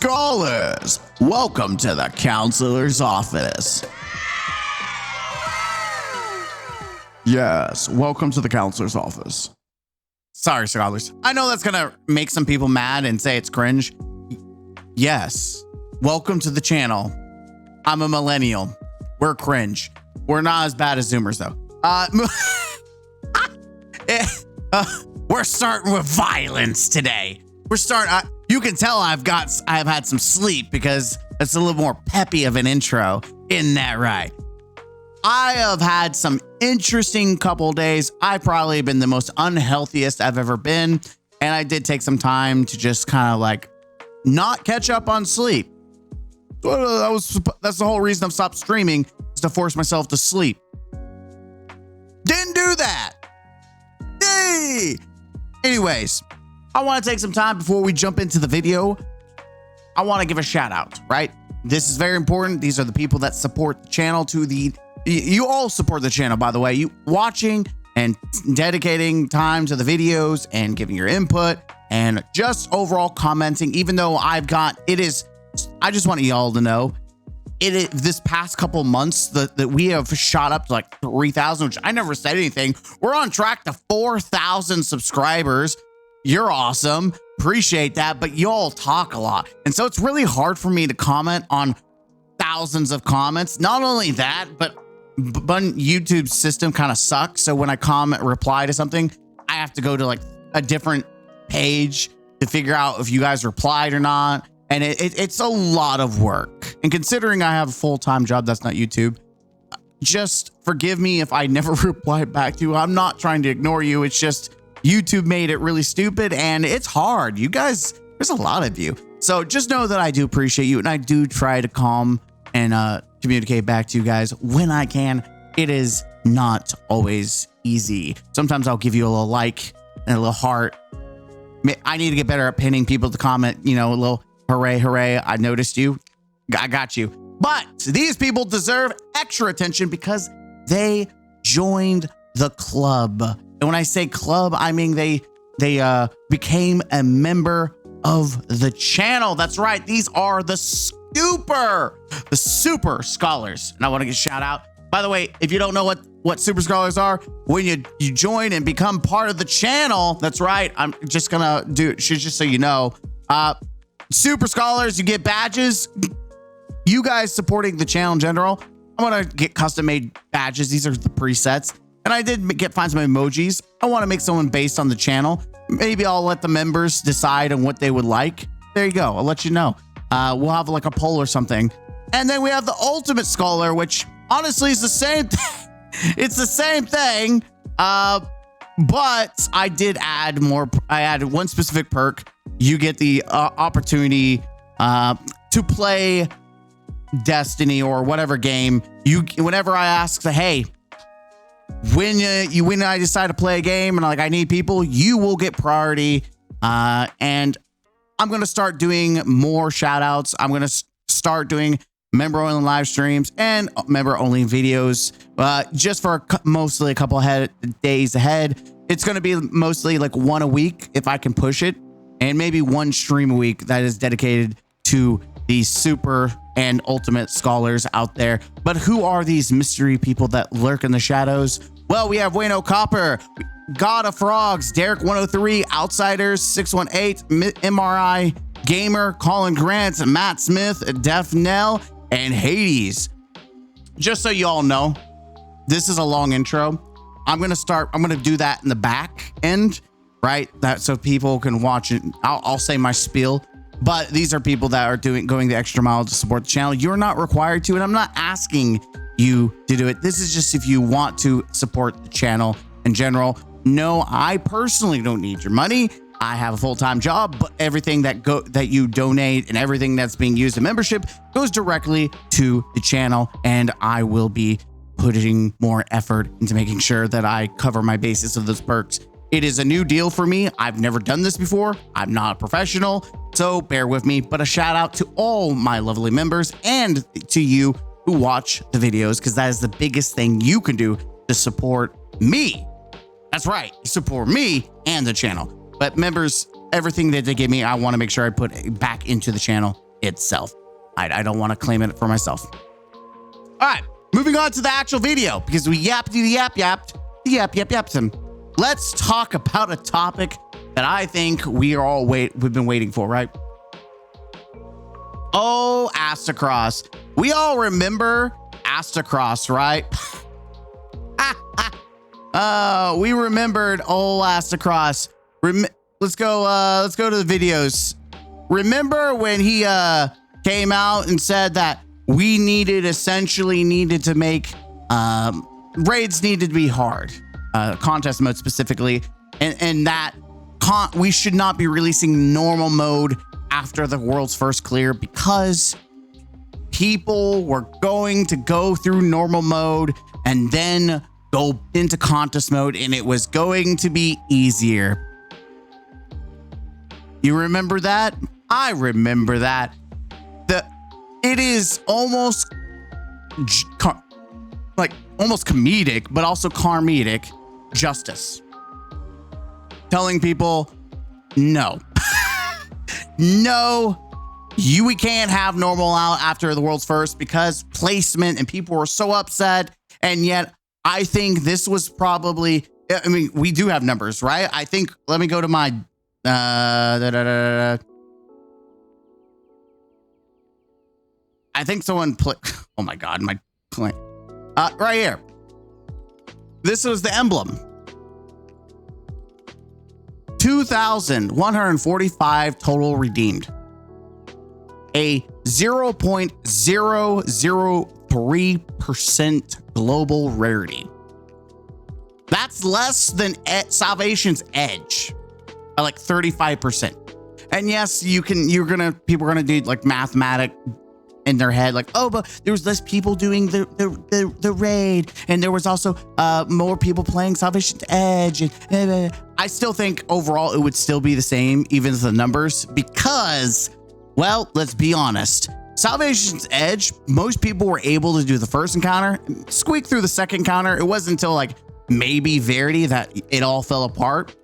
Scholars, welcome to the counselor's office. Yes, welcome to the counselor's office. Sorry, scholars. I know that's gonna make some people mad and say it's cringe. Yes, welcome to the channel. I'm a millennial. We're cringe. We're not as bad as Zoomers though. We're starting with violence today. You can tell I've had some sleep because it's a little more peppy of an intro. Isn't that right? I have had some interesting couple days. I've probably been the most unhealthiest I've ever been. And I did take some time to just kind of like not catch up on sleep. That's the whole reason I've stopped streaming, is to force myself to sleep. Didn't do that. Yay! Anyways, I want to take some time before we jump into the video. I want to give a shout out, right? This is very important. These are the people that support the channel. You all support the channel, by the way. You watching and dedicating time to the videos and giving your input and just overall commenting, even though I just want y'all to know, this past couple months that we have shot up to like 3,000, which I never said anything. We're on track to 4,000 subscribers. You're awesome. Appreciate that. But y'all talk a lot. And so it's really hard for me to comment on thousands of comments. Not only that, but YouTube's system kind of sucks. So when I reply to something, I have to go to like a different page to figure out if you guys replied or not. And it's a lot of work. And considering I have a full-time job that's not YouTube, just forgive me if I never reply back to you. I'm not trying to ignore you. It's just YouTube made it really stupid and it's hard. You guys, there's a lot of you. So just know that I do appreciate you and I do try to calm and communicate back to you guys when I can. It is not always easy. Sometimes I'll give you a little like and a little heart. I need to get better at pinning people to comment, a little hooray, hooray. I noticed you. I got you. But these people deserve extra attention because they joined the club. And when I say club, I mean they became a member of the channel. That's right. These are the super scholars. And I want to get a shout out. By the way, if you don't know what super scholars are, when you join and become part of the channel, that's right. I'm just gonna just so you know, super scholars, you get badges. You guys supporting the channel in general, I'm gonna get custom made badges. These are the presets. And I did find some emojis. I want to make someone based on the channel. Maybe I'll let the members decide on what they would like. There you go. I'll let you know. We'll have like a poll or something. And then we have the ultimate scholar, which honestly is the same thing. It's the same thing. But I did add more. I added one specific perk. You get the opportunity to play Destiny or whatever game. Whenever I ask, hey, when I decide to play a game and I need people, you will get priority. And I'm going to start doing more shout outs. I'm going to start doing member only live streams and member only videos, just for mostly a couple days ahead. It's going to be mostly like one a week if I can push it, and maybe one stream a week that is dedicated to the super and ultimate scholars out there. But who are these mystery people that lurk in the shadows? Well, we have Wayno Copper, God of Frogs, Derek 103, Outsiders 618, MRI Gamer, Colin Grant, Matt Smith, Def Nell, and Hades. Just so you all know, this is a long intro. I'm going to do that in the back end, right? That so people can watch it. I'll say my spiel. But these are people that are going the extra mile to support the channel. You're not required to, and I'm not asking you to do it. This is just if you want to support the channel in general. No, I personally don't need your money. I have a full-time job, but everything that you donate and everything that's being used in membership goes directly to the channel, and I will be putting more effort into making sure that I cover my basis of those perks. It is a new deal for me. I've never done this before. I'm not a professional, so bear with me. But a shout out to all my lovely members and to you who watch the videos, because that is the biggest thing you can do to support me. That's right, support me and the channel. But members, everything that they give me, I want to make sure I put back into the channel. itself. I don't want to claim it for myself. All right, moving on to the actual video because we yapped. Let's talk about a topic that I think we've been waiting for, right? Oh, Aztecross. We all remember Aztecross, right? We remembered old Aztecross. Let's go to the videos. Remember when he came out and said that we essentially needed to make raids needed to be hard, contest mode specifically, and that we should not be releasing normal mode after the world's first clear because people were going to go through normal mode and then go into contest mode, and it was going to be easier. You remember that? I remember that. It is almost comedic, but also karmic justice. Telling people, no. No, we can't have normal out after the world's first because placement, and people were so upset. And yet I think this was probably, I mean, we do have numbers, right? I think, let me go to my, I think someone oh my God, my client, right here. This was the emblem. 2,145 total redeemed. A 0.003% global rarity. That's less than Salvation's Edge, by like 35%. And yes, people are gonna do like mathematic in their head, like, oh, but there was less people doing the raid, and there was also more people playing Salvation's Edge, and I still think overall it would still be the same, even the numbers, because, well, let's be honest, Salvation's Edge, most people were able to do the first encounter, squeak through the second encounter. It wasn't until like maybe Verity that it all fell apart.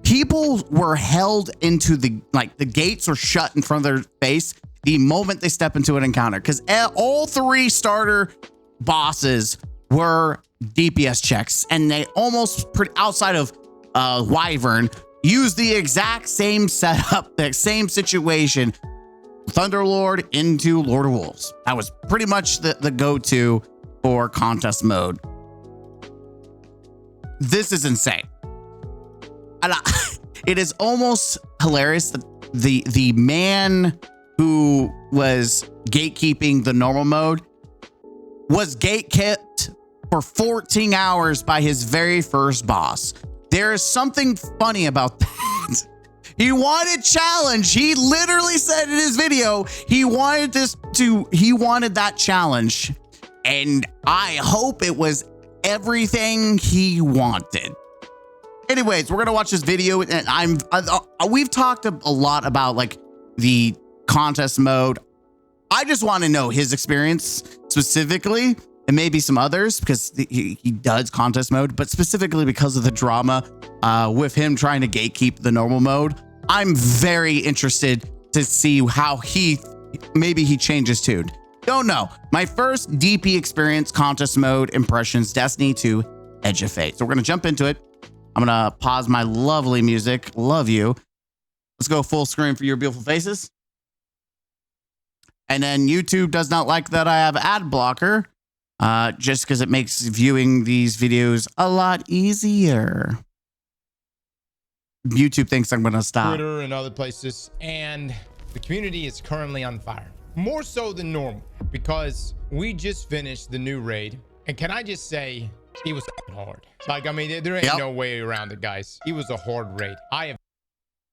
People were held into the gates were shut in front of their face the moment they step into an encounter, because all three starter bosses were DPS checks, and they almost outside of Wyvern used the exact same setup, the same situation. Thunderlord into Lord of Wolves. That was pretty much the go-to for contest mode. This is insane. And it is almost hilarious that the man who was gatekeeping the normal mode was gatekept for 14 hours by his very first boss. There is something funny about that. He wanted challenge. He literally said in his video, he wanted that challenge. And I hope it was everything he wanted. Anyways, we're going to watch this video, and we've talked a lot about like the contest mode. I just want to know his experience specifically, and maybe some others, because he does contest mode, but specifically because of the drama with him trying to gatekeep the normal mode. I'm very interested to see how maybe he changes tune. Don't know. My first DP experience, contest mode impressions, Destiny 2, Edge of Fate. So we're going to jump into it. I'm going to pause my lovely music. Love you. Let's go full screen for your beautiful faces. And then YouTube does not like that I have ad blocker, just because it makes viewing these videos a lot easier. YouTube thinks I'm going to stop. Twitter and other places, and the community is currently on fire. More so than normal, because we just finished the new raid. And can I just say, it was hard. Like, I mean, there ain't no way around it, guys. It was a hard raid.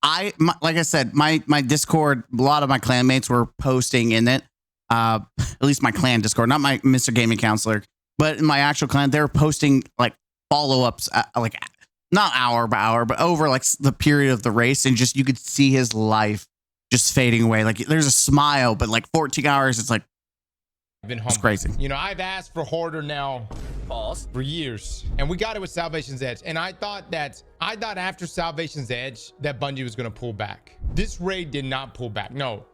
Like I said, my Discord, a lot of my clanmates were posting in it. At least my clan Discord, not my Mr. Gaming Counselor, but in my actual clan, they were posting like follow-ups, like not hour by hour, but over like the period of the race, and just you could see his life just fading away. Like there's a smile, but like 14 hours, it's like been humble. It's crazy. You know, I've asked for harder now for years, and we got it with Salvation's Edge. And I thought after Salvation's Edge that Bungie was going to pull back. This raid did not pull back. No,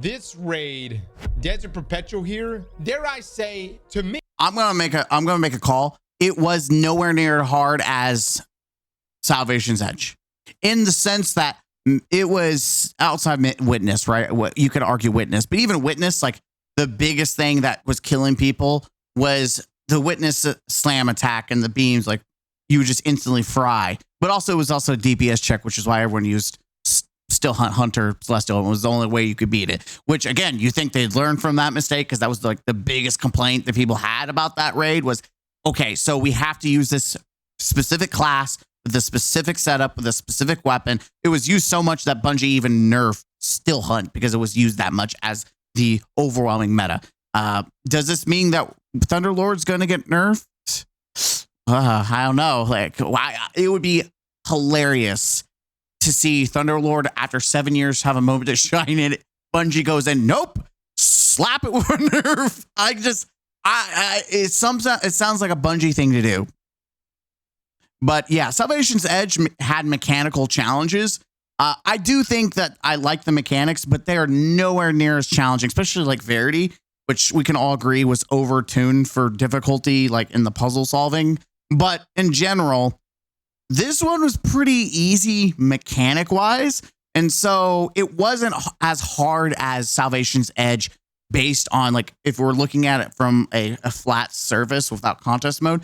this raid, Desert Perpetual here, dare I say, to me, I'm gonna make a call. It was nowhere near as hard as Salvation's Edge, in the sense that it was outside Witness, right? What you could argue Witness, but even Witness, like the biggest thing that was killing people was the Witness slam attack and the beams. Like you would just instantly fry. But also it was also a DPS check, which is why everyone used Still Hunter Celestial. It was the only way you could beat it. Which again, you think they'd learn from that mistake, because that was like the biggest complaint that people had about that raid was, okay, so we have to use this specific class with a specific setup with a specific weapon. It was used so much that Bungie even nerfed Still Hunt because it was used that much as the overwhelming meta. Does this mean that Thunderlord's going to get nerfed? I don't know. Like, it would be hilarious to see Thunderlord after 7 years have a moment to shine in it. Bungie goes in, nope, slap it with a nerf. It sounds like a Bungie thing to do. But yeah, Salvation's Edge had mechanical challenges. I do think that I like the mechanics, but they are nowhere near as challenging, especially like Verity, which we can all agree was over-tuned for difficulty, like in the puzzle solving. But in general, this one was pretty easy mechanic wise. And so it wasn't as hard as Salvation's Edge based on, like, if we're looking at it from a flat surface without contest mode.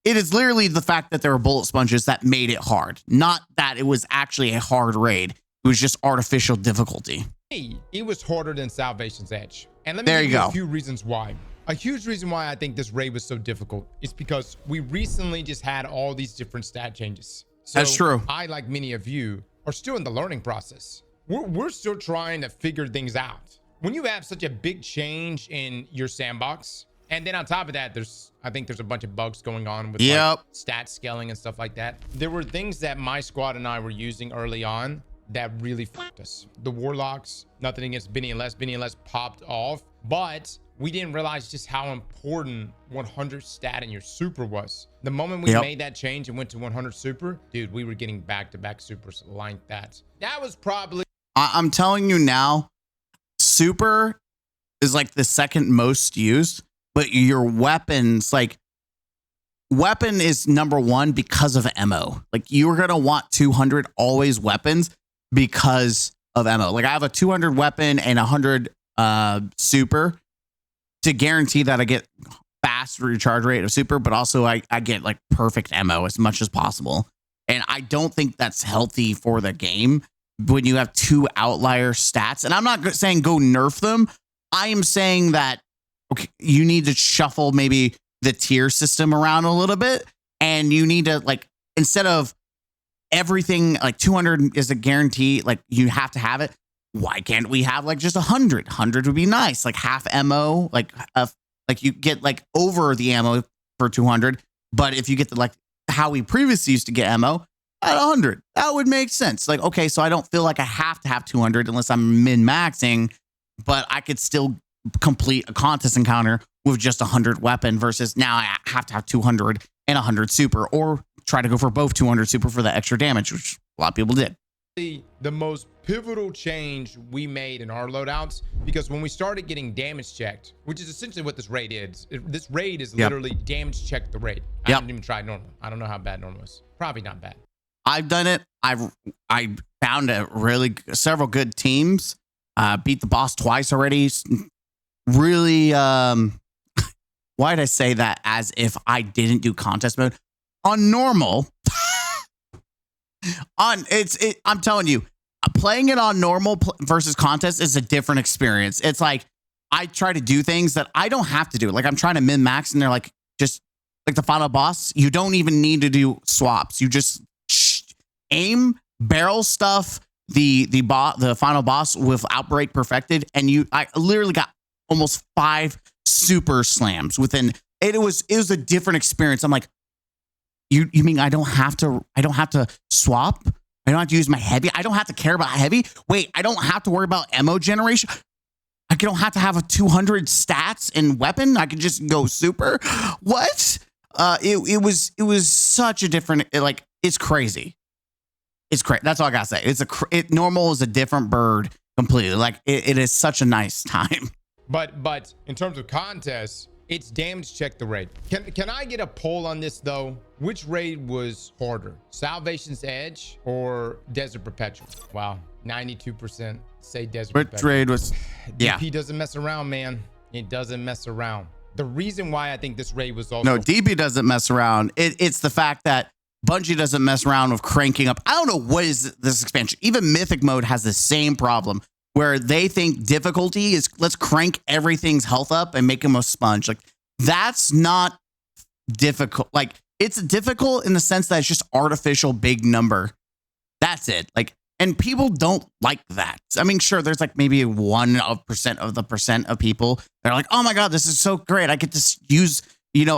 It is literally the fact that there were bullet sponges that made it hard, not that it was actually a hard raid. It was just artificial difficulty. It was harder than Salvation's Edge. And let me give you a few reasons why. A huge reason why I think this raid was so difficult is because we recently just had all these different stat changes. So that's true. I, like many of you, are still in the learning process. We're still trying to figure things out. When you have such a big change in your sandbox, and then on top of that, I think there's a bunch of bugs going on with like stat scaling and stuff like that. There were things that my squad and I were using early on that really fucked us. The Warlocks, nothing against Benny and Les popped off, but we didn't realize just how important 100 stat in your super was. The moment we made that change and went to 100 super, dude, we were getting back-to-back supers like that. That was probably... I'm telling you now, super is like the second most used, but your weapons, like, weapon is number one because of ammo. Like, you're going to want 200 always weapons because of ammo. Like, I have a 200 weapon and 100 super to guarantee that I get fast recharge rate of super, but also I get like perfect ammo as much as possible. And I don't think that's healthy for the game when you have two outlier stats. And I'm not saying go nerf them. I am saying that, okay, you need to shuffle maybe the tier system around a little bit. And you need to, like, instead of everything, like 200 is a guarantee, like you have to have it. Why can't we have like just 100? 100 would be nice. Like half ammo, like you get like over the ammo for 200. But if you get the, like how we previously used to get ammo at 100, that would make sense. Like, okay, so I don't feel like I have to have 200 unless I'm min-maxing, but I could still complete a contest encounter with just 100 weapon versus now I have to have 200 and 100 super, or try to go for both 200 super for the extra damage, which a lot of people did. The most pivotal change we made in our loadouts, because when we started getting damage checked, which is essentially what this raid is, this raid is literally damage check the raid. I haven't even tried normal. I don't know how bad normal is. Probably not bad. I've done it. I found several good teams. Beat the boss twice already. Really, why did I say that as if I didn't do contest mode on normal? I'm telling you, playing it on normal versus contest is a different experience. It's like I try to do things that I don't have to do. Like I'm trying to min max, and they're like, just like the final boss, you don't even need to do swaps. You just aim, barrel stuff the final boss with outbreak perfected, and I literally got almost 5 super slams within. It was a different experience. I'm like, You mean I don't have to swap? I don't have to use my heavy? I don't have to care about heavy? Wait, I don't have to worry about ammo generation? I don't have to have a 200 stats and weapon. I can just go super. What? It was such a different, like, it's crazy. It's crazy. That's all I gotta say. Normal is a different bird completely. Like it is such a nice time. But in terms of contests, it's damage check the raid. Can I get a poll on this though? Which raid was harder, Salvation's Edge or Desert Perpetual? Wow, 92% say Desert Perpetual. Which raid was? Yeah. DP doesn't mess around, man. It doesn't mess around. The reason why I think this raid was also no, DP doesn't mess around. It's the fact that Bungie doesn't mess around with cranking up. I don't know what is this expansion. Even Mythic mode has the same problem where they think difficulty is let's crank everything's health up and make them a sponge. Like that's not difficult. Like it's difficult in the sense that it's just artificial big number. That's it. Like, and people don't like that. I mean, sure, there's like maybe 1% of the percent of people that are like, oh my God, this is so great. I get to use,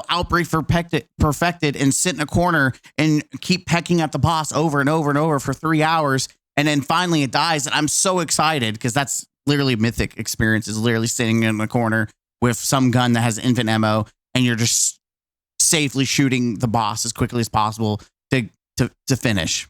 Outbreak perfected and sit in a corner and keep pecking at the boss over and over and over for 3 hours. And then finally it dies. And I'm so excited because that's literally Mythic experience is literally sitting in the corner with some gun that has infinite ammo. And you're just safely shooting the boss as quickly as possible to finish.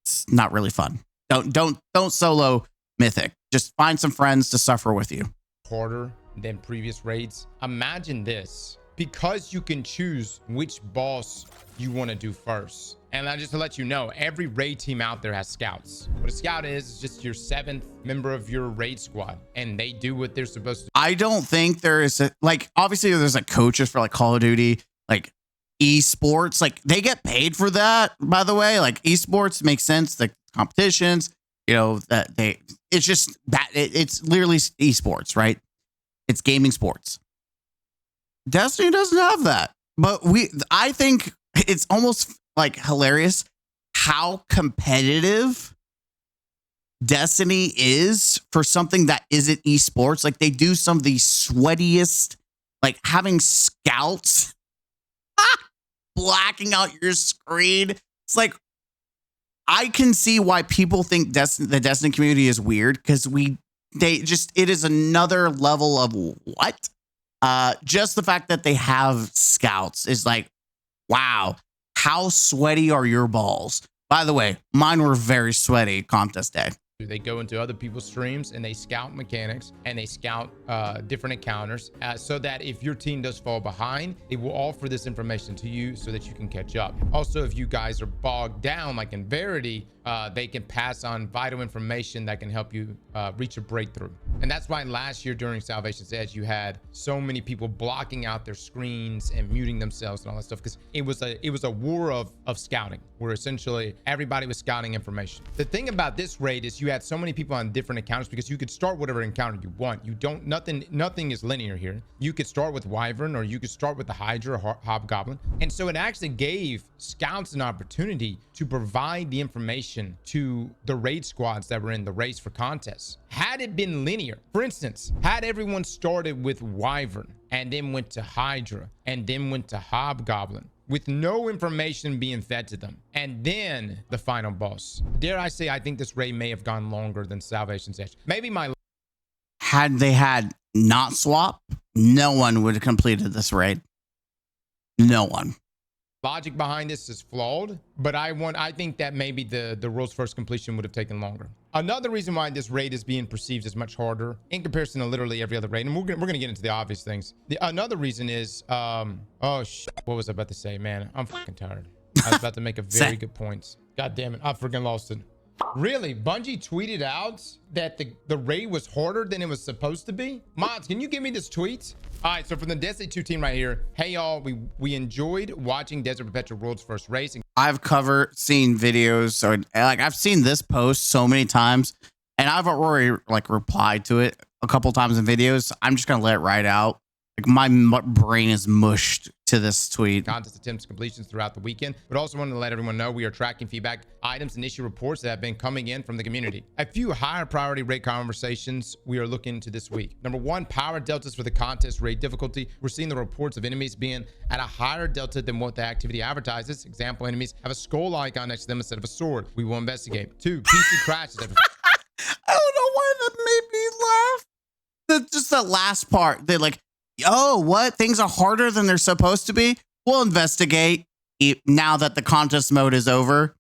It's not really fun. Don't solo Mythic. Just find some friends to suffer with you. Harder than previous raids. Imagine this, because you can choose which boss you want to do first. And just to let you know, every raid team out there has scouts. What a scout is just your 7th member of your raid squad, and they do what they're supposed to. I don't think there is obviously there's like coaches for like Call of Duty, like esports, like they get paid for that, by the way. Like esports makes sense, like competitions, it's just that it's literally esports, right? It's gaming sports. Destiny doesn't have that, but I think it's almost like hilarious how competitive Destiny is for something that isn't esports. Like they do some of the sweatiest, like having scouts blacking out your screen. It's like, I can see why people think the Destiny community is weird because it is another level of what? Just the fact that they have scouts is like, wow, how sweaty are your balls? By the way, mine were very sweaty contest day. They go into other people's streams and they scout mechanics and they scout different encounters so that if your team does fall behind, it will offer this information to you so that you can catch up. Also, if you guys are bogged down, like in Verity, they can pass on vital information that can help you reach a breakthrough. And that's why last year during Salvation's Edge, you had so many people blocking out their screens and muting themselves and all that stuff because it was a war of scouting where essentially everybody was scouting information. The thing about this raid is you had so many people on different encounters because you could start whatever encounter you want. Nothing is linear here. You could start with Wyvern or you could start with the Hydra or Hobgoblin. And so it actually gave scouts an opportunity to provide the information to the raid squads that were in the race for contests. Had it been linear, for instance, had everyone started with Wyvern and then went to Hydra and then went to Hobgoblin with no information being fed to them, and then the final boss. Dare I say, I think this raid may have gone longer than Salvation's Edge. Maybe had they had not swap, no one would have completed this raid. No one. Logic behind this is flawed, but I think that maybe the world's first completion would have taken longer. Another reason why this raid is being perceived as much harder in comparison to literally every other raid, and we're gonna get into the obvious things. Another reason is what was I about to say, man? I'm fucking tired. I was about to make a very good point. God damn it, I freaking lost it. Really, Bungie tweeted out that the raid was harder than it was supposed to be. Mods, can you give me this tweet? All right, so from the Destiny 2 team right here, hey y'all, we enjoyed watching Desert Perpetual World's first race. I've seen videos, so like I've seen this post so many times, and I've already like replied to it a couple times in videos. I'm just gonna let it ride out. Like my brain is mushed to this tweet. Contest attempts completions throughout the weekend, but also wanted to let everyone know we are tracking feedback, items, and issue reports that have been coming in from the community. A few higher priority raid conversations we are looking into this week. Number one, power deltas for the contest raid difficulty. We're seeing the reports of enemies being at a higher delta than what the activity advertises. Example, enemies have a skull icon next to them instead of a sword. We will investigate. Two, PC crashes. I don't know why that made me laugh. just the last part. They're like, oh, what? Things are harder than they're supposed to be? We'll investigate now that the contest mode is over.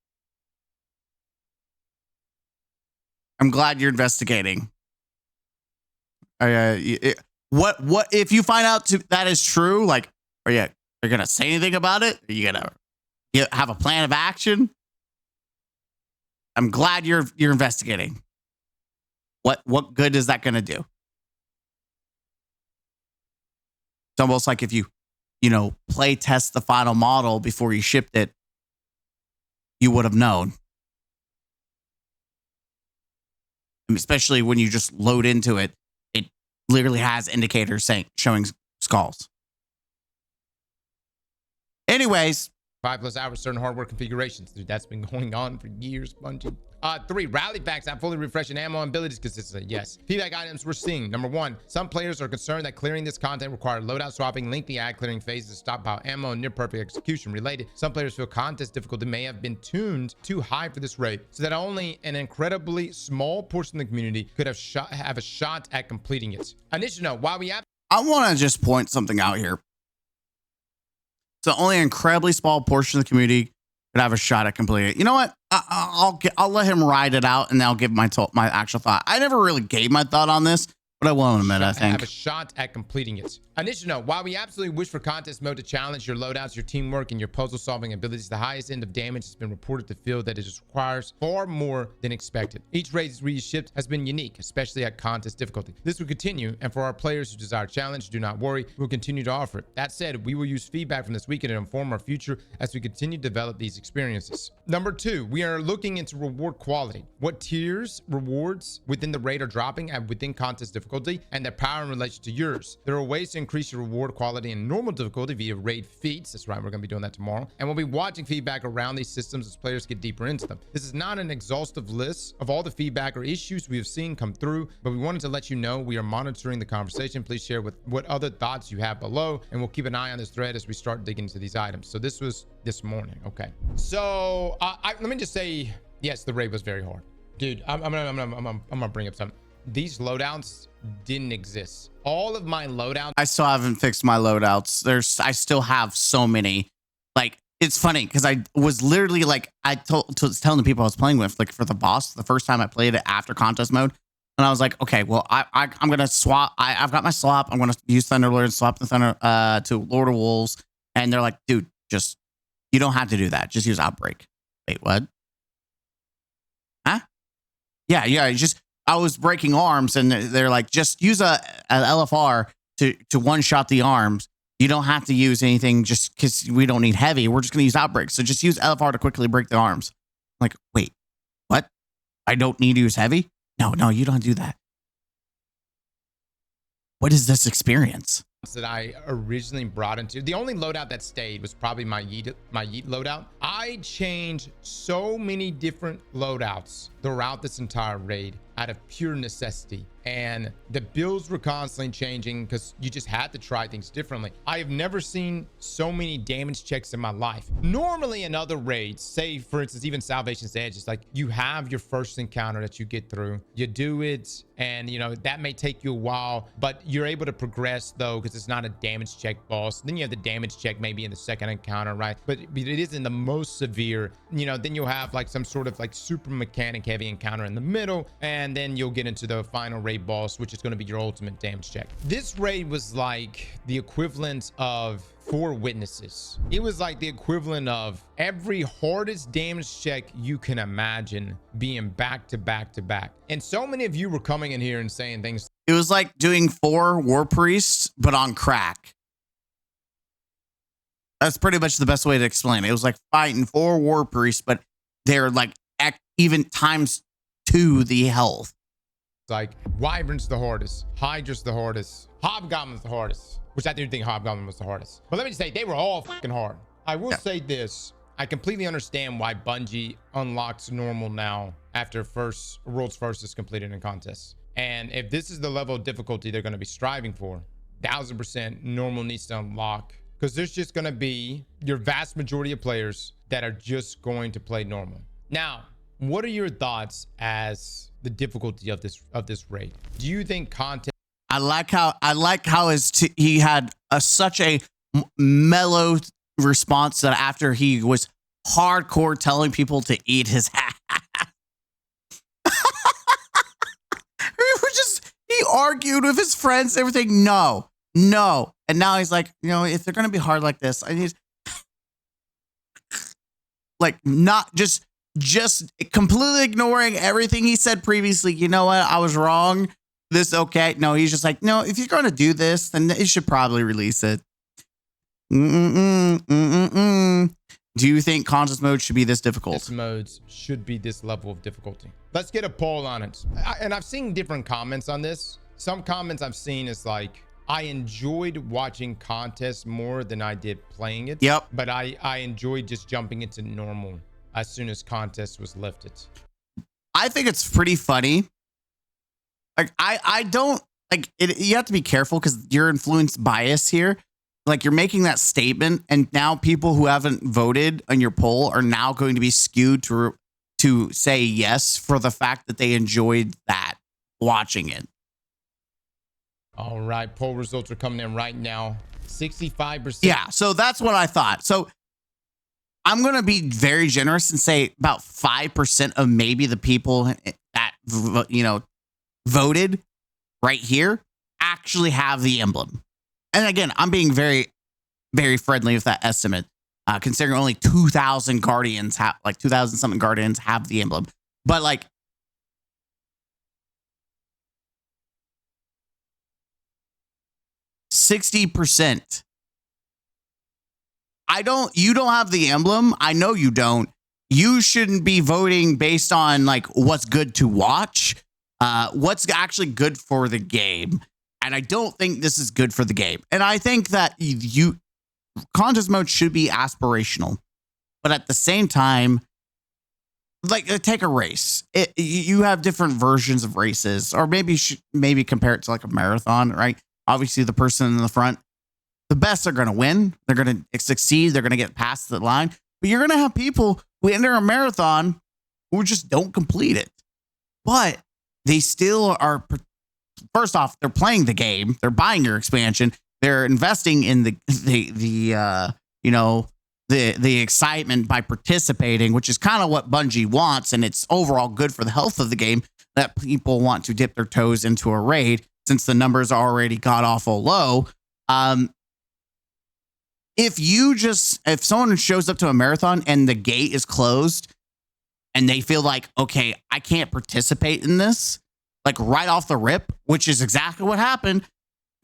I'm glad you're investigating. What if you find out that is true? Like, are you gonna say anything about it? Are you gonna have a plan of action? I'm glad you're investigating. What good is that gonna do? It's almost like if you play test the final model before you shipped it, you would have known. Especially when you just load into it, it literally has indicators showing skulls. Anyways. 5+ hours, certain hardware configurations. Dude, that's been going on for years, Bungie. 3, rally facts. I'm fully refreshing ammo and abilities consistently. Yes. Feedback items we're seeing. Number 1, some players are concerned that clearing this content requires loadout swapping, lengthy ad clearing phases, stockpile ammo, and near perfect execution. Related, some players feel contest difficulty may have been tuned too high for this raid, so that only an incredibly small portion of the community could have a shot at completing it. Initial note, while we have... I want to just point something out here. So only an incredibly small portion of the community could have a shot at completing it. You know what? I'll let him ride it out, and then I'll give my actual thought. I never really gave my thought on this, but I will in a minute, I think. Have a shot at completing it. Initial note, while we absolutely wish for contest mode to challenge your loadouts, your teamwork, and your puzzle solving abilities, the highest end of damage has been reported to feel that it just requires far more than expected. Each raid shipped has been unique, especially at contest difficulty. This will continue, and for our players who desire challenge, do not worry, we'll continue to offer it. That said, we will use feedback from this weekend to inform our future as we continue to develop these experiences. Number 2, we are looking into reward quality. What tiers rewards within the raid are dropping and within contest difficulty, and their power in relation to yours. There are ways to increase your reward quality in normal difficulty via raid feats. That's right, we're going to be doing that tomorrow. And we'll be watching feedback around these systems as players get deeper into them. This is not an exhaustive list of all the feedback or issues we have seen come through, but we wanted to let you know we are monitoring the conversation. Please share what other thoughts you have below, and we'll keep an eye on this thread as we start digging into these items. So this was this morning. Okay. So let me just say, yes, the raid was very hard. Dude, I'm gonna bring up something. These loadouts didn't exist. All of my loadouts. I still haven't fixed my loadouts. I still have so many. Like, it's funny because I was literally like, telling the people I was playing with, like for the boss, the first time I played it after contest mode. And I was like, okay, well, I'm going to swap. I've got my swap. I'm going to use Thunderlord and swap the Thunder to Lord of Wolves. And they're like, dude, you don't have to do that. Just use Outbreak. Wait, what? Huh? Yeah. I was breaking arms, and they're like, just use a LFR to one-shot the arms. You don't have to use anything just because we don't need heavy. We're just going to use Outbreak. So just use LFR to quickly break the arms. I'm like, wait, what? I don't need to use heavy? No, you don't do that. What is this experience? That I originally brought into the only loadout that stayed was probably my yeet loadout. I changed so many different loadouts throughout this entire raid out of pure necessity, and the builds were constantly changing because you just had to try things differently. I have never seen so many damage checks in my life. Normally in other raids, say for instance even Salvation's Edge, it's like you have your first encounter that you get through, you do it, and that may take you a while, but you're able to progress though because it's not a damage check boss. Then you have the damage check maybe in the second encounter, right? But it isn't the most severe. Then you'll have like some sort of like super mechanic heavy encounter in the middle, and then you'll get into the final raid boss, which is going to be your ultimate damage check. This raid was like the equivalent of 4 witnesses. It was like the equivalent of every hardest damage check you can imagine being back to back to back. And so many of you were coming in here and saying things. It was like doing 4 war priests, but on crack. That's pretty much the best way to explain it. It was like fighting 4 war priests, but they're like even times 2 the health. Like Wyvern's the hardest, Hydra's the hardest, Hobgoblin's the hardest, which I didn't think Hobgoblin was the hardest. But let me just say, they were all fucking hard. I will say this. I completely understand why Bungie unlocks normal now after world's first is completed in contests. And if this is the level of difficulty they're going to be striving for, 1000% normal needs to unlock, because there's just going to be your vast majority of players that are just going to play normal. Now, what are your thoughts as the difficulty of this raid? Do you think content? he had such a mellow response that after he was hardcore telling people to eat his ass. He argued with his friends, everything. No. And now he's like, if they're going to be hard like this, I need like not just completely ignoring everything he said previously. You know what? I was wrong. This okay. No, he's just like, no, if you're going to do this, then you should probably release it. Do you think contest mode should be this difficult? This modes should be this level of difficulty. Let's get a poll on it. And I've seen different comments on this. Some comments I've seen is like, I enjoyed watching contests more than I did playing it. Yep. But I enjoyed just jumping into normal as soon as contest was lifted. I think it's pretty funny. Like I don't like it. You have to be careful because you're influenced bias here. Like you're making that statement, and now people who haven't voted on your poll are now going to be skewed to say yes for the fact that they enjoyed that watching it. All right, poll results are coming in right now. 65%. Yeah, so that's what I thought. So I'm going to be very generous and say about 5% of maybe the people that voted right here actually have the emblem. And again, I'm being very, very friendly with that estimate, considering only 2,000 guardians have, like 2,000 something guardians have the emblem. But like, %. You don't have the emblem. I know you don't. You shouldn't be voting based on like what's good to watch, what's actually good for the game. And I don't think this is good for the game. And I think that contest mode should be aspirational, but at the same time, like take a race. You have different versions of races, or maybe compare it to like a marathon, right? Obviously, the person in the front, the best are going to win. They're going to succeed. They're going to get past the line. But you're going to have people who enter a marathon who just don't complete it. But they still are. First off, they're playing the game. They're buying your expansion. They're investing in the excitement by participating, which is kind of what Bungie wants, and it's overall good for the health of the game that people want to dip their toes into a raid since the numbers are already god awful low. If someone shows up to a marathon and the gate is closed and they feel like, okay, I can't participate in this, like right off the rip, which is exactly what happened.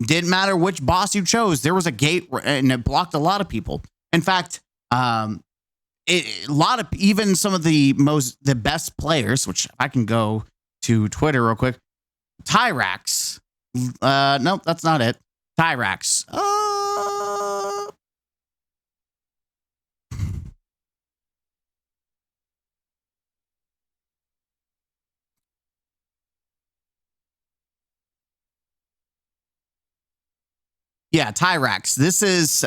Didn't matter which boss you chose. There was a gate and it blocked a lot of people. In fact, even some of the best players, which I can go to Twitter real quick. Tyrax. Nope, that's not it. Tyrax. Yeah, Tyrax. This is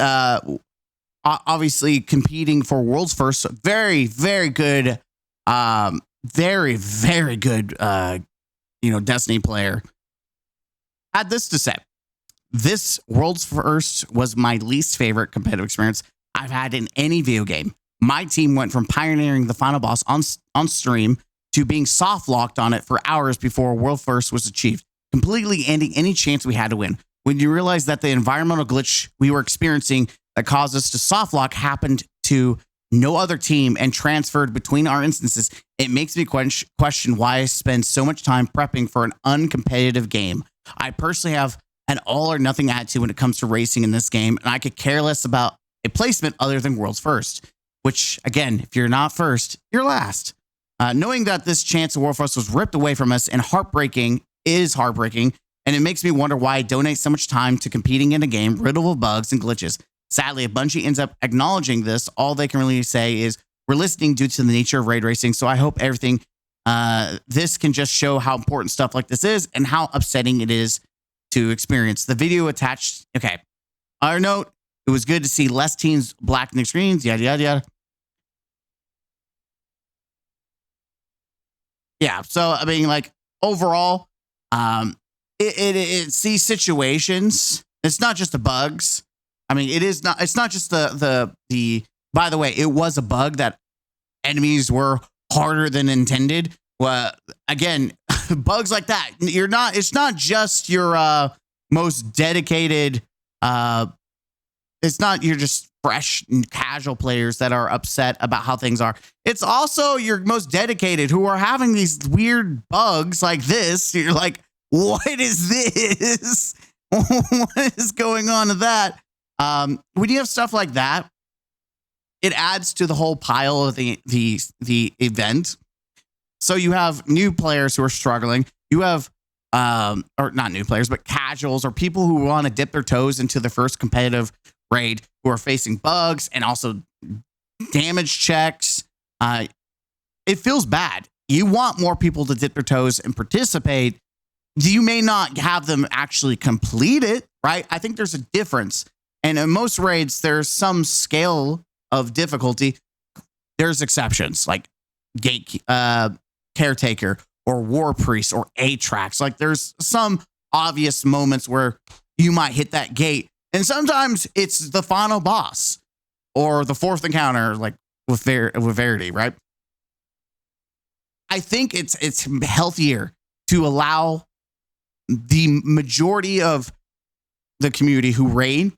obviously competing for World's First. Very, very good. Very, very good. Destiny player. Had this to say: this World's First was my least favorite competitive experience I've had in any video game. My team went from pioneering the final boss on stream to being soft locked on it for hours before World First was achieved, completely ending any chance we had to win. When you realize that the environmental glitch we were experiencing that caused us to soft lock happened to no other team and transferred between our instances, it makes me question why I spend so much time prepping for an uncompetitive game. I personally have an all or nothing attitude when it comes to racing in this game, and I could care less about a placement other than World's First, which, again, if you're not first, you're last. Knowing that this chance of World First was ripped away from us and is heartbreaking, and it makes me wonder why I donate so much time to competing in a game riddled with bugs and glitches. Sadly, if Bungie ends up acknowledging this, all they can really say is we're listening due to the nature of raid racing, so I hope everything this can just show how important stuff like this is and how upsetting it is to experience. The video attached. Okay. Our note, it was good to see less teams blacking the screens, yada, yada, yada. Yeah. So, I mean, like overall, it's these situations. It's not just the bugs. I mean, it's not just the, by the way, it was a bug that enemies were harder than intended. Well, again, bugs like that, it's not just your most dedicated, it's not your just fresh and casual players that are upset about how things are. It's also your most dedicated who are having these weird bugs like this. You're like, what is this? What is going on to that? When you have stuff like that, it adds to the whole pile of the event. So you have new players who are struggling. You have, or not new players, but casuals or people who want to dip their toes into the first competitive raid who are facing bugs and also damage checks. It feels bad. You want more people to dip their toes and participate. You may not have them actually complete it, right? I think there's a difference. And in most raids, there's some scale of difficulty. There's exceptions like caretaker or war priest or Atrax. Like there's some obvious moments where you might hit that gate. And sometimes it's the final boss or the fourth encounter, like with Verity, right? I think it's healthier to allow the majority of the community who raid,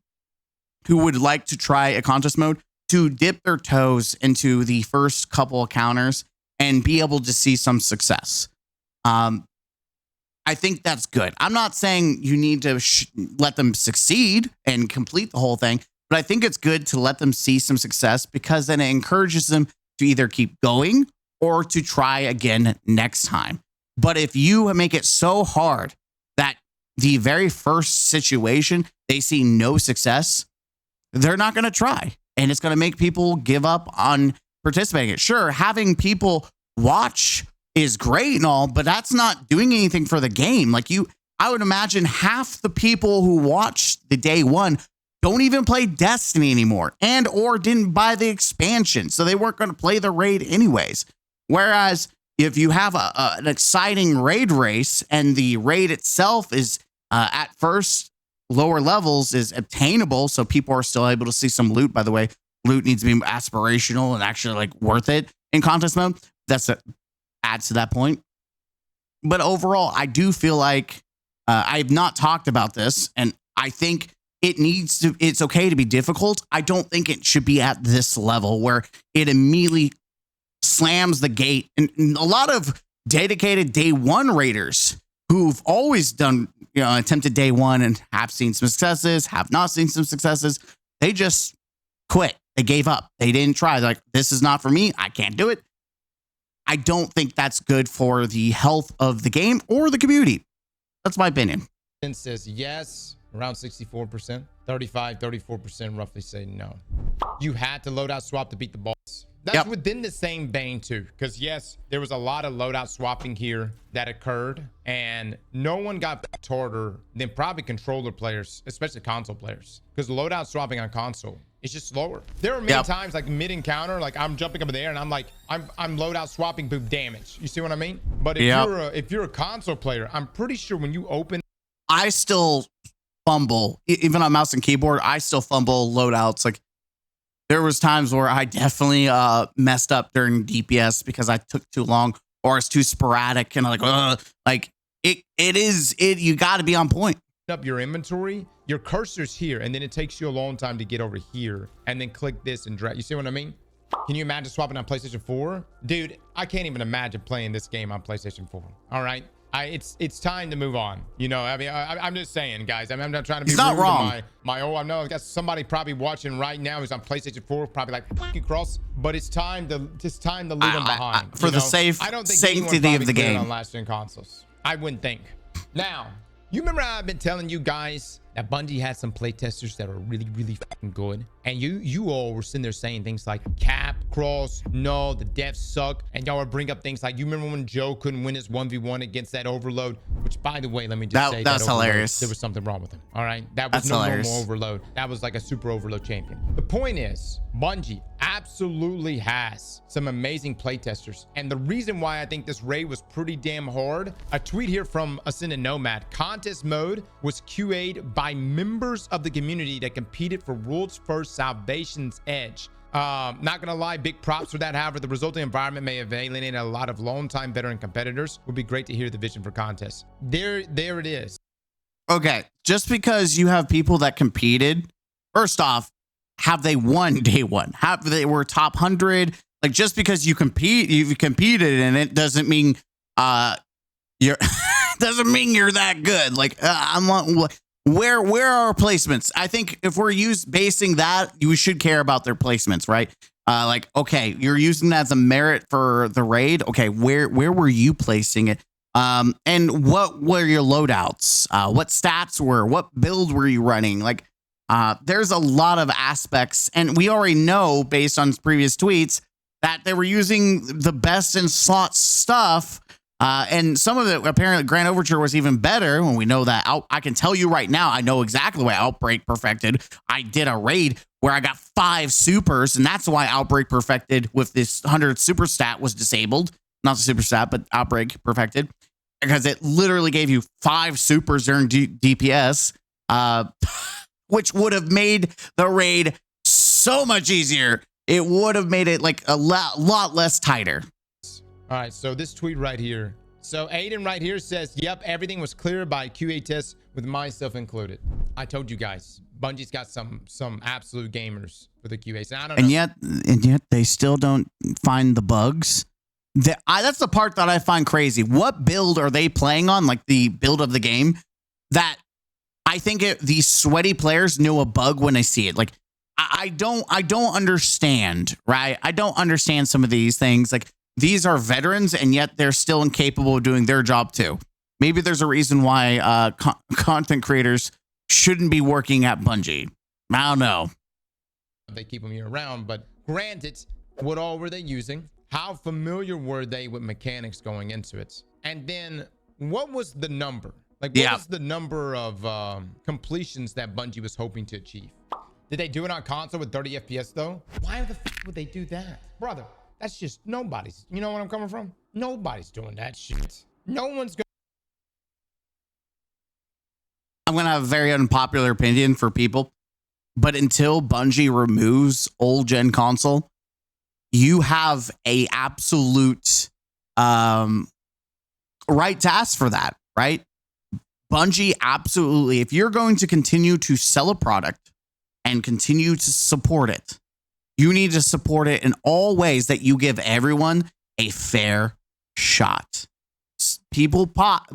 who would like to try a contest mode, to dip their toes into the first couple of counters and be able to see some success. I think that's good. I'm not saying you need to let them succeed and complete the whole thing, but I think it's good to let them see some success because then it encourages them to either keep going or to try again next time. But if you make it so hard that the very first situation, they see no success, they're not going to try. And it's going to make people give up on participating. Sure, having people watch is great and all, but that's not doing anything for the game. Like I would imagine half the people who watched the day one don't even play Destiny anymore and or didn't buy the expansion. So they weren't going to play the raid anyways. Whereas if you have an exciting raid race and the raid itself is at first lower levels is obtainable, so people are still able to see some loot. By the way, loot needs to be aspirational and actually like worth it in contest mode. Adds to that point. But overall, I do feel like I've not talked about this, and I think it's okay to be difficult. I don't think it should be at this level where it immediately slams the gate. And a lot of dedicated day one raiders who've always done, attempted day one and have seen some successes, have not seen some successes, they just quit. They gave up. They didn't try. They're like, this is not for me. I can't do it. I don't think that's good for the health of the game or the community. That's my opinion. It says yes, around 64%. 34% roughly say no. You had to loadout swap to beat the boss. That's within the same vein too. Because yes, there was a lot of loadout swapping here that occurred. And no one got harder than probably controller players, especially console players. Because loadout swapping on console, it's just slower. There are many times like mid encounter, like I'm jumping up there and I'm like, I'm loadout swapping boom damage. You see what I mean? But if you're a console player, I'm pretty sure when you open, I still fumble, even on mouse and keyboard, I still fumble loadouts. Like there was times where I definitely messed up during DPS because I took too long or it's too sporadic and like you got to be on point. Up your inventory, your cursor's here, and then it takes you a long time to get over here and then click this and drag. You see what I mean? Can you imagine swapping on PlayStation 4? Dude, I can't even imagine playing this game on PlayStation 4. All right. It's time to move on. I mean, I'm just saying, guys. I'm not trying to be rude. Not wrong. I know I got somebody probably watching right now who's on PlayStation 4, probably like fucking cross. But it's time to leave them behind for the sanctity of the game on last gen consoles. I wouldn't think. Now, you remember I've been telling you guys that Bungie had some playtesters that are really, really fucking good. And you all were sitting there saying things like cap, cross, no, the devs suck. And y'all would bring up things like, you remember when Joe couldn't win his 1v1 against that overload? Which, by the way, let me just say that's hilarious. There was something wrong with him. All right. That was That's no hilarious. normal overload. That was like a super overload champion. The point is, Bungie absolutely has some amazing playtesters. And the reason why I think this raid was pretty damn hard, a tweet here from Ascended Nomad: contest mode was QA'd by members of the community that competed for World's First Salvation's Edge. Not gonna lie, big props for that. However, the resulting environment may have alienated a lot of long-time veteran competitors. Would be great to hear the vision for contests. There it is. Okay, just because you have people that competed, first off, have they won day one? Have they were top 100? Like, just because you've competed in it doesn't mean you're doesn't mean you're that good. Like, where are our placements? I think if we're basing that, you should care about their placements, right? Like, okay, you're using that as a merit for the raid. Okay, where were you placing it? And what were your loadouts? What stats what build were you running? Like, there's a lot of aspects, and we already know based on previous tweets that they were using the best in slot stuff. And some of it, apparently Grand Overture was even better when we know that. I can tell you right now, I know exactly why Outbreak perfected. I did a raid where I got 5 supers, and that's why Outbreak perfected with this 100 super stat was disabled. Not the super stat, but Outbreak perfected, because it literally gave you 5 supers during DPS, which would have made the raid so much easier. It would have made it like a lot less tighter. All right, so this tweet right here. So Aiden right here says, yep, everything was clear by QA tests with myself included. I told you guys, Bungie's got some absolute gamers for the QAs. And I don't know. And yet they still don't find the bugs. That's the part that I find crazy. What build are they playing on? Like the build of the game that I think these sweaty players knew a bug when they see it. Like, I don't understand, right? I don't understand some of these things. Like, these are veterans, and yet they're still incapable of doing their job too. Maybe there's a reason why content creators shouldn't be working at Bungie. I don't know. They keep them year round, but granted, what all were they using? How familiar were they with mechanics going into it? And then what was the number? Like, what was the number of completions that Bungie was hoping to achieve? Did they do it on console with 30 FPS though? Why the f would they do that? Brother, that's just nobody's. You know where I'm coming from? Nobody's doing that shit. No one's going. I'm going to have a very unpopular opinion for people, but until Bungie removes old gen console, you have a absolute right to ask for that, right? Bungie absolutely, if you're going to continue to sell a product and continue to support it, you need to support it in all ways that you give everyone a fair shot. People bought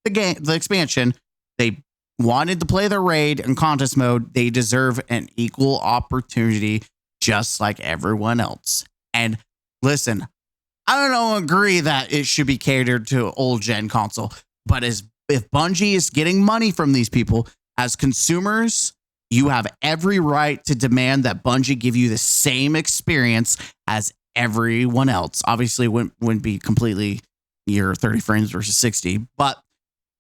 the game, the expansion. They wanted to play the raid and contest mode. They deserve an equal opportunity, just like everyone else. And listen, I don't agree that it should be catered to old gen console, but if Bungie is getting money from these people as consumers, you have every right to demand that Bungie give you the same experience as everyone else. Obviously, it wouldn't be completely your 30 frames versus 60, but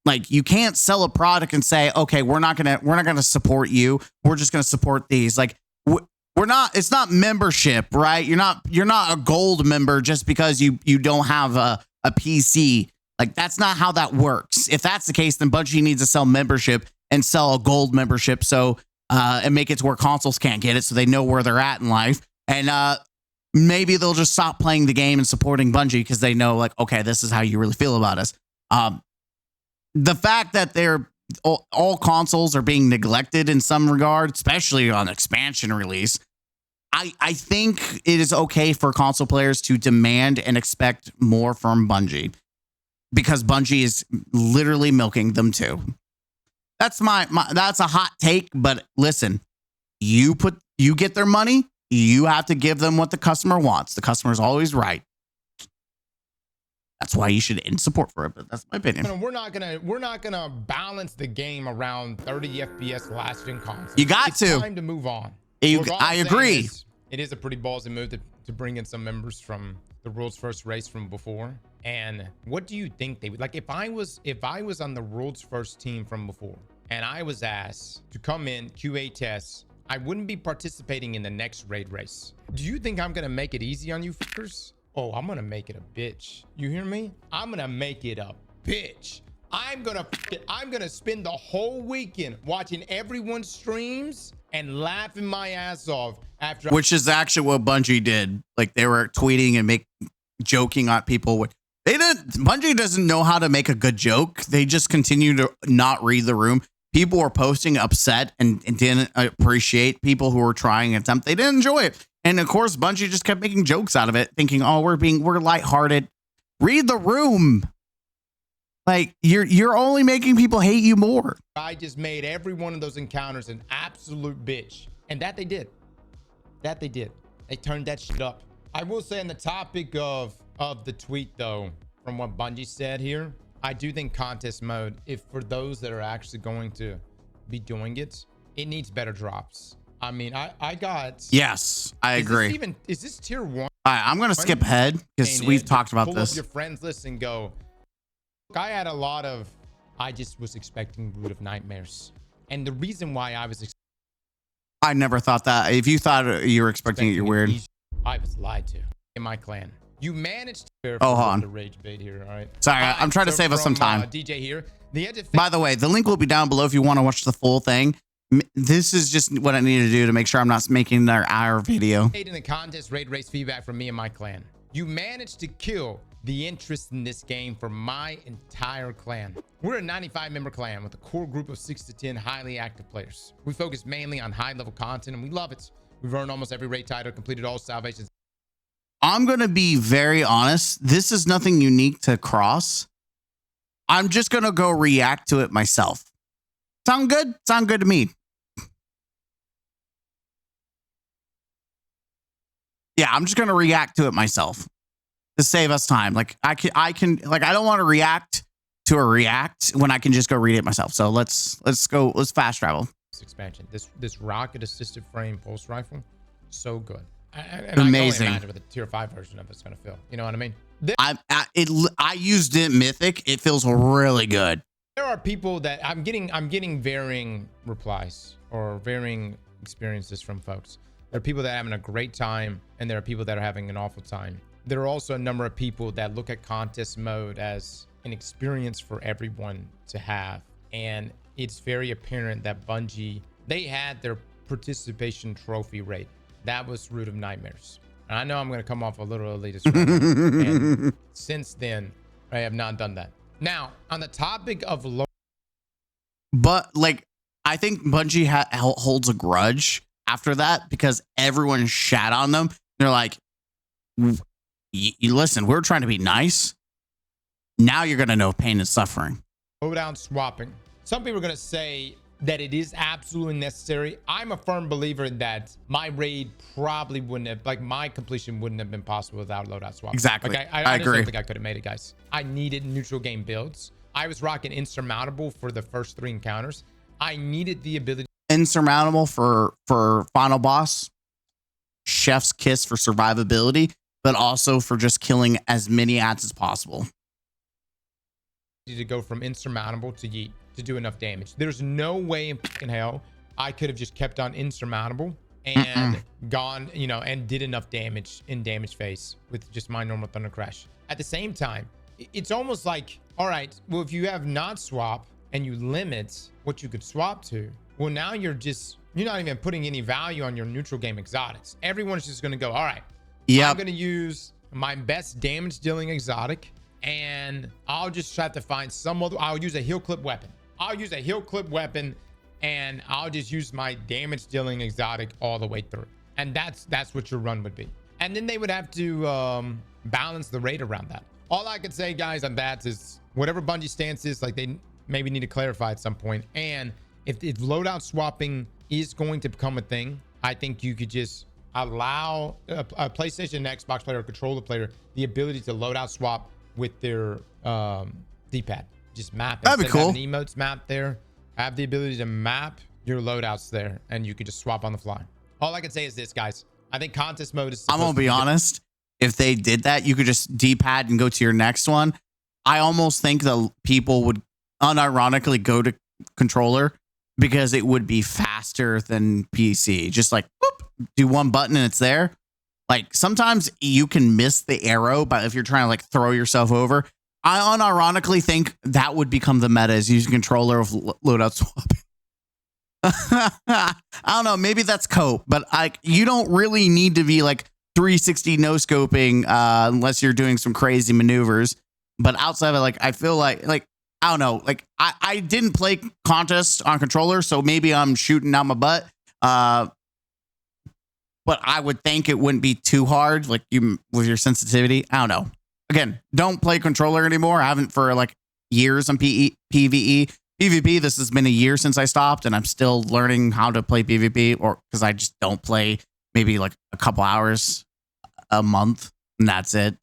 like, you can't sell a product and say, okay, we're not gonna support you. We're just gonna support these. Like, we're not. It's not membership, right? You're not a gold member just because you don't have a PC. Like, that's not how that works. If that's the case, then Bungie needs to sell membership and sell a gold membership and make it to where consoles can't get it, so they know where they're at in life. And maybe they'll just stop playing the game and supporting Bungie because they know, like, okay, this is how you really feel about us. The fact that all consoles are being neglected in some regard, especially on expansion release, I think it is okay for console players to demand and expect more from Bungie, because Bungie is literally milking them too. That's that's a hot take, but listen, you get their money, you have to give them what the customer wants. The customer is always right. That's why you should end support for it. But that's my opinion. We're not gonna balance the game around 30 FPS last gen consoles. You got it's to. time to move on. I agree. It is a pretty ballsy move to bring in some members from the world's first race from before. And what do you think they would like if I was on the world's first team from before and I was asked to come in QA tests, I wouldn't be participating in the next raid race. Do you think I'm gonna make it easy on you fuckers? Oh, I'm gonna make it a bitch. You hear me? I'm gonna make it a bitch. I'm gonna spend the whole weekend watching everyone's streams and laughing my ass off after. Which is actually what Bungie did. Like they were tweeting and joking at people. Bungie doesn't know how to make a good joke. They just continue to not read the room. People were posting upset and didn't appreciate people who were trying and attempt. They didn't enjoy it. And of course, Bungie just kept making jokes out of it, thinking, oh, we're lighthearted. Read the room. Like you're only making people hate you more. I just made every one of those encounters an absolute bitch. And that they did. They turned that shit up. I will say on the topic of the tweet though, from what Bungie said here, I do think contest mode, if for those that are actually going to be doing it, it needs better drops. I mean, I got. Yes, I agree. Is this tier 1? All right, I'm going to skip ahead because we've talked about this. Pull up your friends list and go. Look, I had a lot of. I just was expecting Root of Nightmares, and the reason why I was. I never thought that. If you thought you were expecting it, you're weird. I was lied to in my clan. You managed to. Oh, hold on. The rage bait here. All right. Sorry, I'm trying to save us some time. DJ here. By the way, the link will be down below if you want to watch the full thing. This is just what I need to do to make sure I'm not making another hour video. In the contest raid race feedback from me and my clan. You managed to kill the interest in this game for my entire clan. We're a 95 member clan with a core group of 6 to 10 highly active players. We focus mainly on high level content and we love it. We've earned almost every raid title, completed all salvations. I'm going to be very honest. This is nothing unique to Cross. I'm just going to go react to it myself. Sound good? Sound good to me. Yeah, I'm just going to react to it myself to save us time. Like I don't want to react to a react when I can just go read it myself. So let's fast travel. This expansion, this rocket assisted frame pulse rifle, so good. And amazing. I can only imagine what the tier 5 version of it's going to feel. You know what I mean? I used it Mythic. It feels really good. There are people that I'm getting varying replies or varying experiences from folks. There are people that are having a great time and there are people that are having an awful time. There are also a number of people that look at contest mode as an experience for everyone to have. And it's very apparent that Bungie, they had their participation trophy rate. That was Root of Nightmares. And I know I'm going to come off a little elitist. And since then, I have not done that. Now, on the topic of but like, I think Bungie holds a grudge after that because everyone shat on them. They're like, you listen, we're trying to be nice. Now you're going to know pain and suffering. Loadout swapping. Some people are going to say that it is absolutely necessary. I'm a firm believer that my raid probably wouldn't have, like my completion wouldn't have been possible without loadout swap. Exactly. Like I agree. Don't think I could have made it, guys. I needed neutral game builds. I was rocking insurmountable for the first 3 encounters. I needed the ability. Insurmountable for final boss. Chef's kiss for survivability, but also for just killing as many ats as possible. To go from insurmountable to yeet to do enough damage. There's no way in fucking hell I could have just kept on insurmountable and gone, you know, and did enough damage in damage phase with just my normal thunder crash. At the same time, it's almost like, all right, well, if you have not swap and you limit what you could swap to, well, now you're not even putting any value on your neutral game exotics. Everyone's just going to go, all right, I'm going to use my best damage dealing exotic and I'll just try to find I'll use a heal clip weapon. And I'll just use my damage dealing exotic all the way through. And that's what your run would be. And then they would have to balance the rate around that. All I could say, guys, on that is whatever Bungie stance is, like they maybe need to clarify at some point. And if loadout swapping is going to become a thing, I think you could just allow a PlayStation and Xbox player or controller player the ability to loadout swap with their D-pad. Just map. That'd be Instead of cool. having emotes map there, have the ability to map your loadouts there, and you could just swap on the fly. All I can say is this, guys. I think contest mode is. I'm gonna be honest. If they did that, you could just D-pad and go to your next one. I almost think the people would unironically go to controller because it would be faster than PC. Just like whoop, do one button and it's there. Like sometimes you can miss the arrow, but if you're trying to like throw yourself over, I unironically think that would become the meta is using controller of loadout swapping. I don't know. Maybe that's cope, but you don't really need to be like 360 no scoping unless you're doing some crazy maneuvers. But outside of like, I feel like I don't know. Like I didn't play contest on controller, so maybe I'm shooting out my butt. But I would think it wouldn't be too hard, like you with your sensitivity. I don't know. Again, don't play controller anymore. I haven't for like years on PvE. PvP, this has been a year since I stopped, and I'm still learning how to play PvP, or because I just don't play maybe like a couple hours a month, and that's it.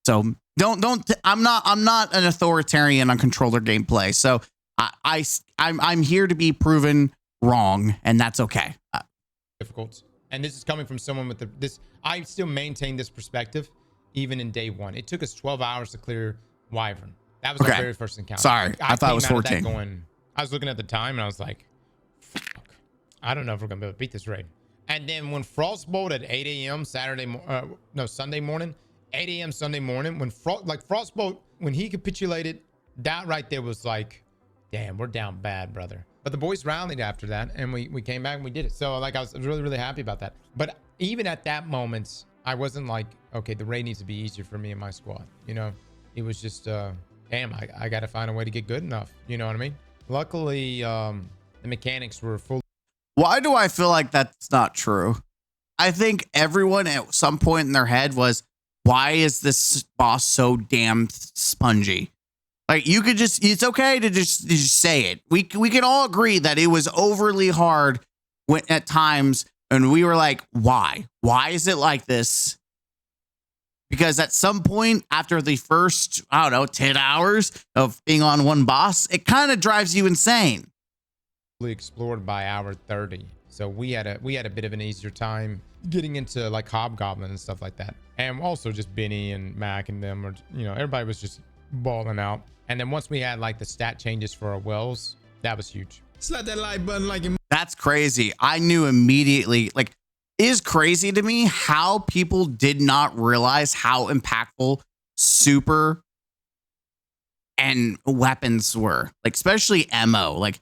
So I'm not an authoritarian on controller gameplay. So I'm here to be proven wrong, and that's okay. Difficult. And this is coming from someone with this. I still maintain this perspective, even in day one. It took us 12 hours to clear Wyvern. That was our very first encounter. Sorry, I thought it was 14. I was looking at the time and I was like, fuck, I don't know if we're gonna be able to beat this raid. And then when Frostbolt at 8 a.m. Sunday morning, 8 a.m. Sunday morning, when Frostbolt, when he capitulated, that right there was like, damn, we're down bad, brother. But the boys rallied after that, and we came back and we did it. So like I was really, really happy about that. But even at that moment, I wasn't like, okay, the raid needs to be easier for me and my squad. You know, it was just, damn, I got to find a way to get good enough. You know what I mean? Luckily, the mechanics were full. Why do I feel like that's not true? I think everyone at some point in their head was, why is this boss so damn spongy? Like you could just, it's okay to just say it. We can all agree that it was overly hard at times. And we were like, why? Why is it like this? Because at some point after the first, I don't know, 10 hours of being on one boss, it kind of drives you insane. Explored by hour 30. So we had a bit of an easier time getting into like Hobgoblin and stuff like that. And also just Benny and Mac and them, or, you know, everybody was just balling out. And then once we had like the stat changes for our wells, that was huge. Slap that like button like it. That's crazy. I knew immediately, like, it is crazy to me how people did not realize how impactful super and weapons were, like, especially ammo. Like,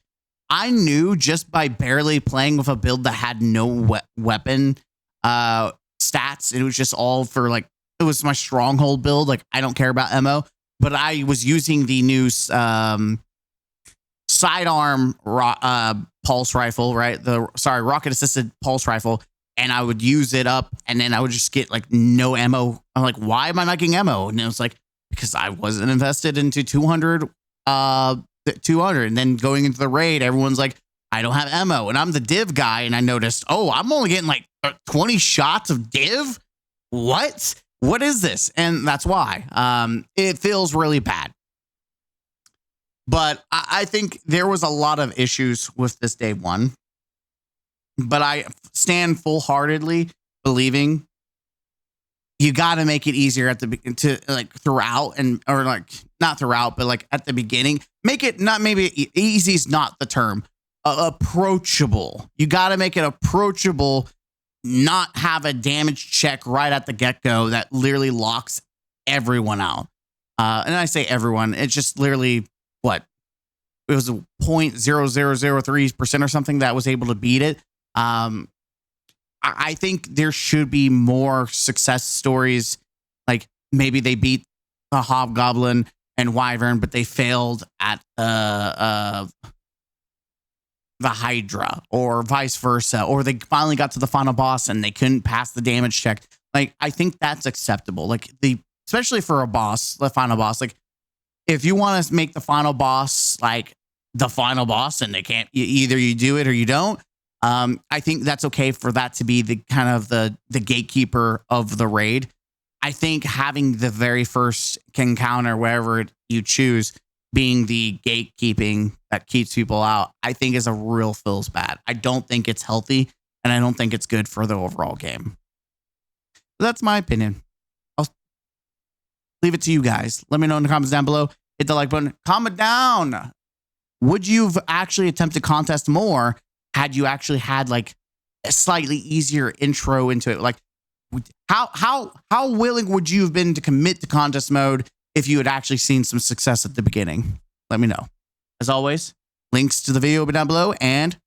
I knew just by barely playing with a build that had no weapon stats, it was just all for like, it was my stronghold build. Like, I don't care about ammo, but I was using the new sidearm pulse rifle, right? Rocket assisted pulse rifle. And I would use it up, and then I would just get like no ammo. I'm like, why am I making ammo? And it was like, because I wasn't invested into 200. And then going into the raid, everyone's like, I don't have ammo. And I'm the div guy, and I noticed, oh, I'm only getting like 20 shots of div. What is this? And that's why it feels really bad. But I think there was a lot of issues with this day one. But I stand full-heartedly believing you got to make it easier at throughout, and or like not throughout, but like at the beginning, make it not, maybe easy is not the term, approachable. You got to make it approachable, not have a damage check right at the get-go that literally locks everyone out. And I say everyone, it's just literally what? It was a 0.0003% or something that was able to beat it. I think there should be more success stories. Like maybe they beat the Hobgoblin and Wyvern, but they failed at the Hydra, or vice versa, or they finally got to the final boss and they couldn't pass the damage check. Like, I think that's acceptable. Like especially for a boss, the final boss. Like if you want to make the final boss like the final boss, and they can't, either you do it or you don't. I think that's okay for that to be the kind of the gatekeeper of the raid. I think having the very first encounter, wherever you choose, being the gatekeeping that keeps people out, I think is a real feels bad. I don't think it's healthy, and I don't think it's good for the overall game. That's my opinion. I'll leave it to you guys. Let me know in the comments down below. Hit the like button. Comment down. Would you have actually attempted contest more had you actually had like a slightly easier intro into it? Like, how willing would you have been to commit to contest mode if you had actually seen some success at the beginning? Let me know. As always, links to the video will be down below, and